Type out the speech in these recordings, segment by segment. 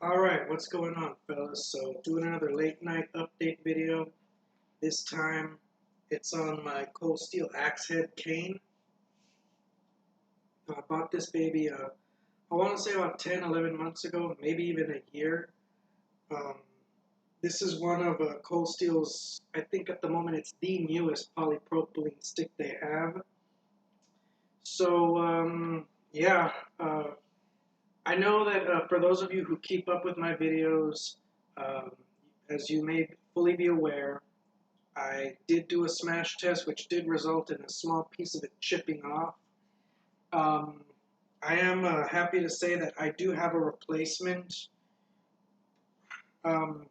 Alright, what's going on, fellas? So, doing another late night update video. This time, it's on my cold steel axe head cane. I bought this baby, I want to say about 10, 11 months ago, maybe even a year. Um, this is one of Cold Steel's, I think at the moment it's the newest polypropylene stick they have. So, yeah, I know that for those of you who keep up with my videos, um, as you may fully be aware, I did do a smash test, which did result in a small piece of it chipping off. Um, I am happy to say that I do have a replacement. Um,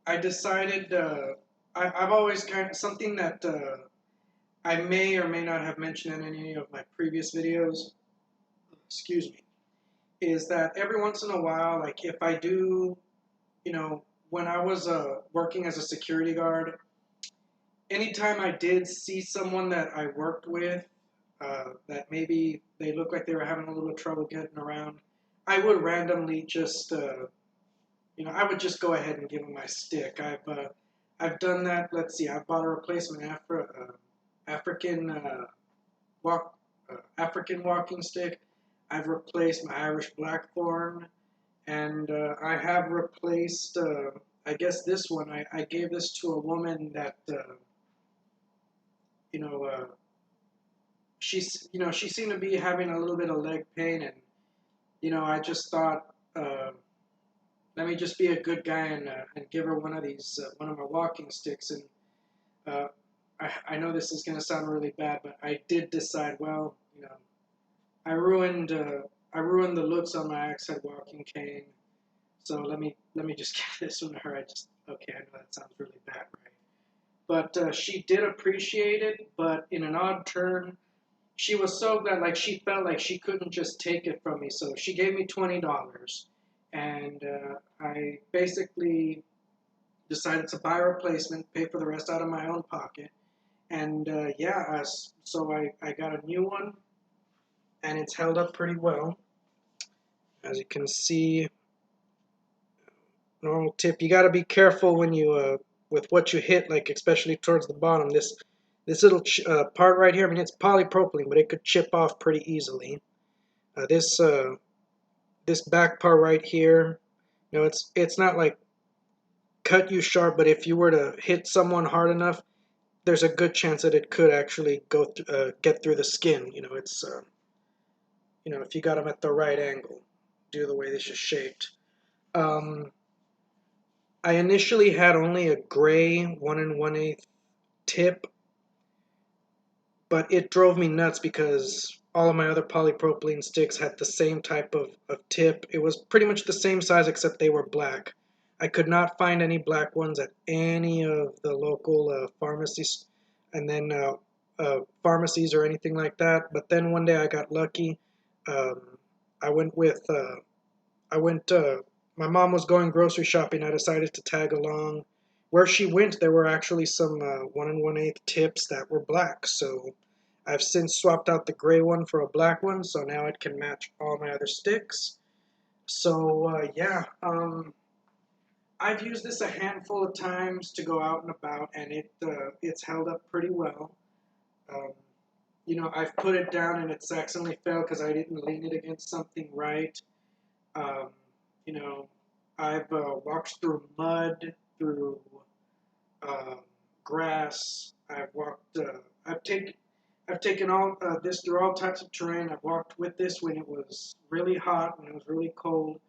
I decided I've always kind of something that I may or may not have mentioned in any of my previous videos. Excuse me. Is that every once in a while, like if I do, when I was working as a security guard, anytime I did see someone that I worked with that maybe they looked like they were having a little trouble getting around, I would randomly just, I would just go ahead and give them my stick. I've done that. Let's see, I bought a replacement African walk African walking stick. I've replaced my Irish Blackthorn, and I have replaced. I guess this one. I gave this to a woman that you know. She seemed to be having a little bit of leg pain, and I just thought, let me just be a good guy and give her one of these, one of my walking sticks. And uh, I know this is going to sound really bad, but I did decide, well, I ruined, I ruined the looks on my axe head walking cane. So let me just give this one to her. Okay, I know that sounds really bad, right? But she did appreciate it, but in an odd turn, she was so glad, like she felt like she couldn't just take it from me, so she gave me $20, and I basically decided to buy a replacement, pay for the rest out of my own pocket, and yeah, so I got a new one, and it's held up pretty well. As you can see, normal tip. You got to be careful when you with what you hit, like especially towards the bottom. This little part right here. I mean, it's polypropylene, but it could chip off pretty easily. This back part right here, it's not like cut you sharp, but if you were to hit someone hard enough, there's a good chance that it could actually get through the skin. If you got them at the right angle, due to the way this is shaped. Um, I initially had only a gray 1 1/8 tip, but it drove me nuts because all of my other polypropylene sticks had the same type of tip. It was pretty much the same size except they were black. I could not find any black ones at any of the local pharmacies pharmacies or anything like that. But then one day I got lucky. Um, I went with I went. My mom was going grocery shopping. I decided to tag along. Where she went, there were actually some 1 1/8 tips that were black. So I've since swapped out the gray one for a black one. So now it can match all my other sticks. So yeah, I've used this a handful of times to go out and about, and it's held up pretty well. Um, I've put it down and it's accidentally fell because I didn't lean it against something right. Um, you know, I've walked through mud, through um, grass. I've taken all this through all types of terrain. I've walked with this when it was really hot, when it was really cold,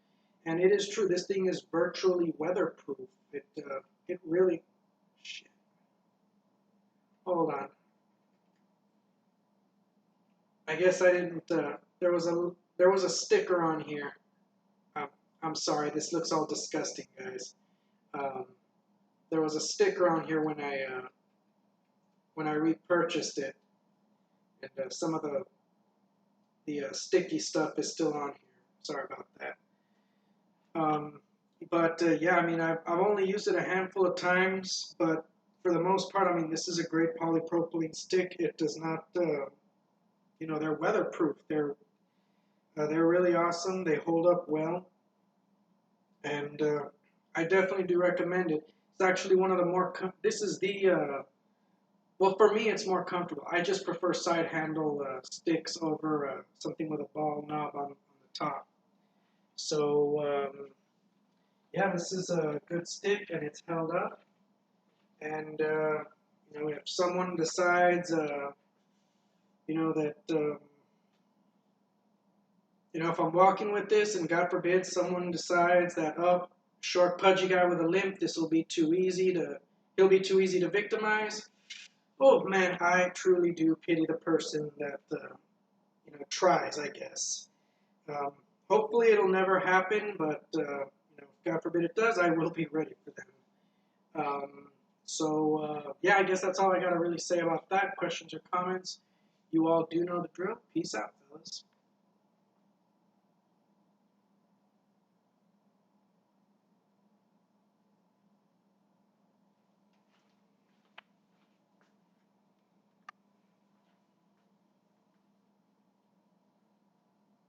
and it is true. This thing is virtually weatherproof. It really. Shit. Hold on. I guess I didn't. There was a sticker on here. Um, I'm sorry. This looks all disgusting, guys. Um, there was a sticker on here when I repurchased it, and some of the sticky stuff is still on here. Sorry about that. But yeah, I mean, I've only used it a handful of times, but for the most part, I mean, this is a great polypropylene stick. It does not, they're weatherproof. They're really awesome. They hold up well. and I definitely do recommend it. It's actually one of the more. This is the well, for me, it's more comfortable. I just prefer side handle sticks over something with a ball knob on the top. So yeah, this is a good stick, and it's held up. And if someone decides, that if I'm walking with this, and God forbid someone decides that, oh, short pudgy guy with a limp, this will be too easy to, he'll be too easy to victimize. Oh man, I truly do pity the person that tries, I guess. Um, Hopefully it'll never happen, but God forbid it does, I will be ready for them. Yeah, I guess that's all I got to really say about that. Questions or comments? You all do know the drill. Peace out, fellas.